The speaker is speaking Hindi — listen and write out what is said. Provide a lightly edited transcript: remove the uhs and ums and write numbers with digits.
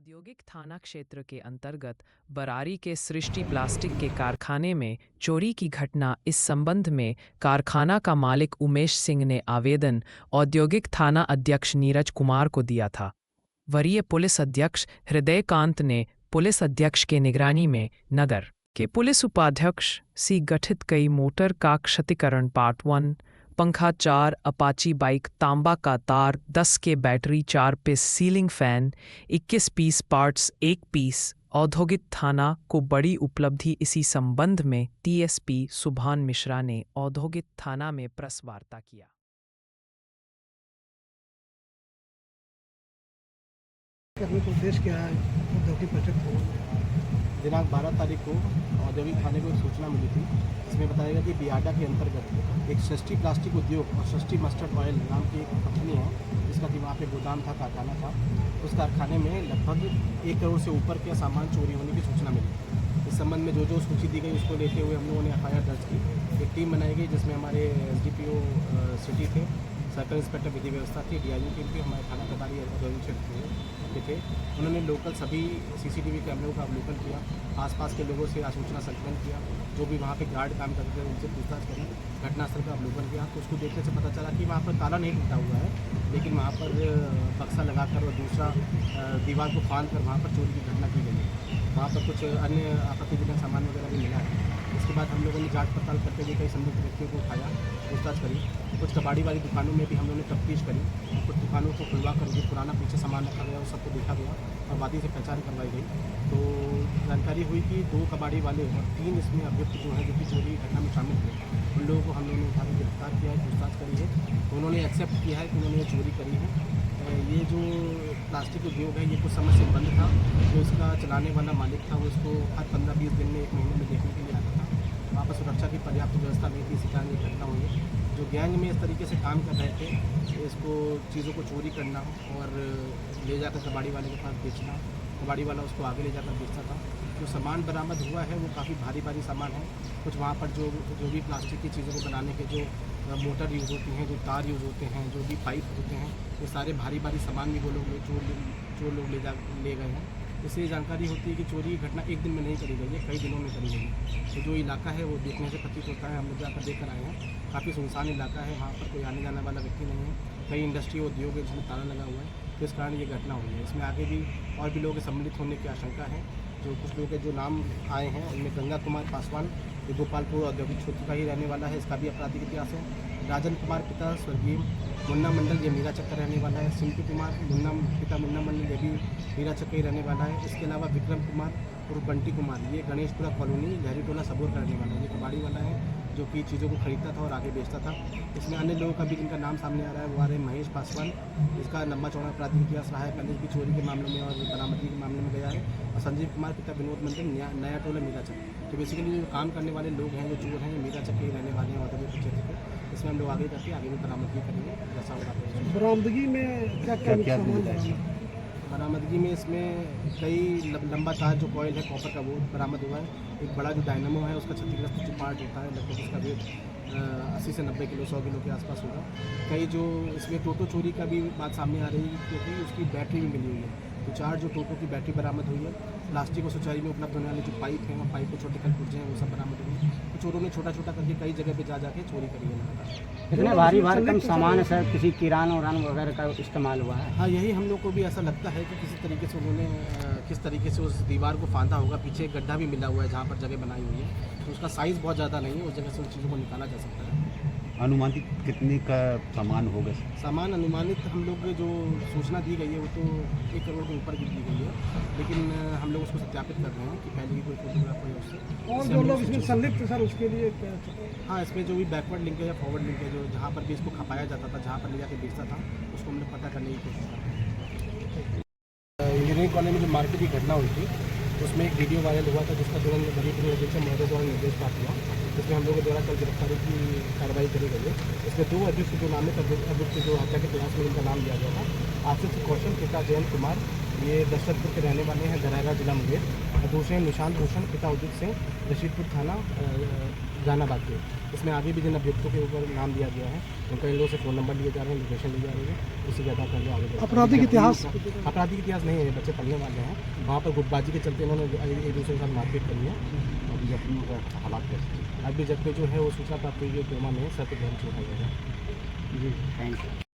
औद्योगिक थाना क्षेत्र के अंतर्गत बरारी के सृष्टि प्लास्टिक के कारखाने में चोरी की घटना। इस संबंध में कारखाना का मालिक उमेश सिंह ने आवेदन औद्योगिक थाना अध्यक्ष नीरज कुमार को दिया था। वरीय पुलिस अध्यक्ष हृदयकांत ने पुलिस अध्यक्ष के निगरानी में नगर के पुलिस उपाध्यक्ष सी गठित कई मोटर का क्षतिकरण पार्ट 1 पंखा 4 अपाची बाइक तांबा का तार 10 के battery 4 piece ceiling fan 21 piece parts 1 piece औद्योगिक थाना को बड़ी उपलब्धि। इसी संबंध में टीएसपी सुभान मिश्रा ने औद्योगिक थाना में प्रेस वार्ता किया। करने का उद्देश्य क्या है? औद्योगिक प्रोजेक्ट को दिनांक 12 तारीख को औद्योगिक थाने को एक सूचना मिली थी, जिसमें बताया गया कि बियाडा के अंतर्गत एक सृष्टि प्लास्टिक उद्योग और सृष्टि मस्टर्ड ऑयल नाम की एक कंपनी है, जिसका कि वहाँ पे गोदाम था, कारखाना था। उस कारखाने में लगभग 1 करोड़ से ऊपर के सामान चोरी होने की सूचना मिली। इस संबंध में जो सूची दी गई उसको लेते हुए हम लोगों ने FIR दर्ज की। एक टीम बनाई गई जिसमें हमारे SDPO सिटी थे, सर्कल इंस्पेक्टर विधि व्यवस्था थी, DIU टीम थी, हमारे थाना प्रभारी औद्योगिक क्षेत्र के थे। उन्होंने लोकल सभी CCTV कैमरों का अवलोकन किया, आसपास के लोगों से आसूचना संकलन किया, जो भी वहाँ पे गार्ड काम करते थे उनसे पूछताछ करी, घटनास्थल का अवलोकन किया। तो उसको देखने से पता चला कि वहाँ पर ताला नहीं टूटा हुआ है, लेकिन वहाँ पर बक्सा लगाकर और दूसरा दीवार को फांद कर वहाँ पर चोरी की घटना की गई है। वहाँ पर कुछ अन्य आपत्तिजनक सामान वगैरह भी मिला है। इसके बाद हम लोगों ने जांच पड़ताल करते हुए कई संदिग्ध व्यक्तियों को उठाया, पूछताछ करी। कुछ कबाड़ी वाली दुकानों में भी हम लोगों ने तफ्तीश करी। कुछ दुकानों को खुलवा कर जो पुराना पीछे सामान रखा गया उस सबको देखा गया और वादी से पहचान करवाई गई। तो जानकारी हुई कि 2 कबाड़ी वाले और 3 इसमें अभियुक्त जो है, जो कि चोरी घटना में शामिल थे, उन लोगों को हम लोगों ने उठा के गिरफ्तार किया है, पूछताछ करी है। तो उन्होंने एक्सेप्ट किया है कि उन्होंने चोरी करी है। ये जो प्लास्टिक उद्योग है, ये कुछ समय से बंद था। जो इसका चलाने वाला मालिक था, वो इसको हर 15-20 दिन में 1 महीने में देखने के लिए आता था। वहाँ पर सुरक्षा की पर्याप्त व्यवस्था नहीं थी, इसी कारण ये घटना हुई है। जो गैंग में इस तरीके से काम कर रहे थे, इसको चीज़ों को चोरी करना और ले जाकर कबाड़ी वाले के पास बेचना, कबाड़ी वाला उसको आगे ले जाकर बेचता था। जो सामान बरामद हुआ है वो काफ़ी भारी भारी सामान है। कुछ वहाँ पर जो भी प्लास्टिक की चीज़ों को बनाने के जो मोटर यूज़ होती हैं, जो तार यूज़ होते हैं, जो भी पाइप होते हैं, ये सारे भारी भारी सामान भी वो लोग जो लोग ले गए हैं। इससे जानकारी होती है कि चोरी की घटना एक दिन में नहीं करी गई है, कई दिनों में करी गई है। तो जो इलाका है वो देखने से प्रतीत होता है, हम लोग जाकर देख कर आए हैं, काफ़ी सुनसान इलाका है, वहाँ पर कोई आने जाने वाला व्यक्ति नहीं है। कई इंडस्ट्री उद्योग है जिसमें ताला लगा हुआ है, तो इस कारण ये घटना हुई है। इसमें आगे भी और भी लोगों के सम्मिलित होने की आशंका है। जो कुछ लोग के जो नाम आए हैं उनमें गंगा कुमार पासवान, ये गोपालपुर औद्योगिक क्षेत्र का ही रहने वाला है, इसका भी आपराधिक इतिहास है। राजन कुमार पिता स्वर्गीय मुन्ना मंडल, ये मीरा चक्कर रहने वाला है। सिंटू कुमार पिता मुन्ना मंडल, ये भी मीरा चक्कर ही रहने वाला है। इसके अलावा विक्रम कुमार और बंटी कुमार, ये गणेशपुरा कॉलोनी लहरी टोला सबूर का रहने वाला है। ये कबाड़ी वाला है जो कि चीज़ों को खरीदता था और आगे बेचता था। इसमें अन्य लोगों का भी जिनका नाम सामने आ रहा है वो आ रहे हैं महेश पासवान, इसका लंबा चौड़ा आपराधिक इतिहास रहा है, पहले भी चोरी के मामलों में और बरामदगी के मामले में गया है। और संजीव कुमार पिता विनोद मंडल, नया टोला मीरा चक। तो बेसिकली जो काम करने वाले लोग हैं, जो चोर हैं, ये मीरा चक के रहने वाले हैं औद्योगिक क्षेत्र के। इसमें हम लोग आगे करके आगे भी बरामदगी करेंगे जैसा होगा। बरामदगी में क्या सामान बरामदगी में इसमें कई लंबा तार जो कॉयल है कॉपर का वो बरामद हुआ है। एक बड़ा जो डायनामो है उसका क्षतिग्रस्त जो पार्ट होता है, लगभग इसका वेट 80 से 90 किलो 100 किलो के आसपास होगा। कई जो इसमें टोटो चोरी का भी बात सामने आ रही है, क्योंकि उसकी बैटरी भी मिली हुई है। तो 4 जो टोटो की बैटरी बरामद हुई है। प्लास्टिक और सुचारी में उपलब्ध होने वाले जो पाइप हैं, वो पाइप को छोटे कलपुर्जे हैं, वो सब बरामद हुए। तो चोरों ने छोटा छोटा करके कई जगह पे जाके चोरी करी है। इतने भारी भरकम सामान है सर, किसी किराना उरान वगैरह का इस्तेमाल हुआ है? हाँ, यही हम लोग को भी ऐसा लगता है कि किसी तरीके से उन्होंने किस तरीके से उस दीवार को फांदा होगा। पीछे एक गड्ढा भी मिला हुआ है जहाँ पर जगह बनाई हुई है, तो उसका साइज़ बहुत ज़्यादा नहीं है, उस जगह से उन चीज़ों को निकाला जा सकता है। अनुमानित कितने का सामान होगा? सामान अनुमानित हम लोग जो सूचना दी गई है वो तो 1 करोड़ के ऊपर की दी गई है, लेकिन हम लोग उसको सत्यापित कर रहे हैं कि पहले ही कोई फोटोग्राफ है उससे। और जो लोग इसमें संलिप्त सर, उसके लिए हाँ, इसमें जो भी बैकवर्ड लिंक है या फॉरवर्ड लिंक है, जो जहाँ पर भी इसको खपाया जाता था, जहाँ पर ले जाकर बेचता था, उसको हमने पता करने की कोशिश कर रहे हैं। इंजीनियरिंग कॉलेज में जो मार्केट की घटना हुई थी, उसमें एक वीडियो वायरल हुआ था, जिसका तुरंत बड़ी अध्यक्ष महोदय द्वारा निर्देश प्राप्त हुआ। इसमें हम लोगों द्वारा कल गिरफ्तारी की कार्रवाई करी गई है। इसमें 2 अभियुक्त जो नामित अभियुक्त जो हत्या के प्रयास में इनका नाम दिया गया था। आसिफ कौशल पिता जयंत कुमार, ये दशरथपुर के रहने वाले हैं, दरैरा जिला मुंगेर। और दूसरे निशांत भूषण पिता उदित सिंह, रशीदपुर थाना जहानाबाद के। इसमें आगे भी जिन अभियुक्तों के ऊपर नाम दिया गया है उनका इन लोगों से फ़ोन नंबर लिए जा रहे हैं, लोकेशन ली जा रही है, उसी के आधार पर जो आगे आपराधिक इतिहास आपराधिक इतिहास नहीं है, बच्चे पढ़ने वाले हैं। वहाँ पर गुटबाजी के चलते इन्होंने एक दूसरे के साथ मारपीट करी है। अभी जख्मियों का हालात कैसे हैं? अभी जब पे जो है वो सूचना प्राप्त हुई है कोमा में सर पे ध्यान उठाया गया है। जी थैंक यू।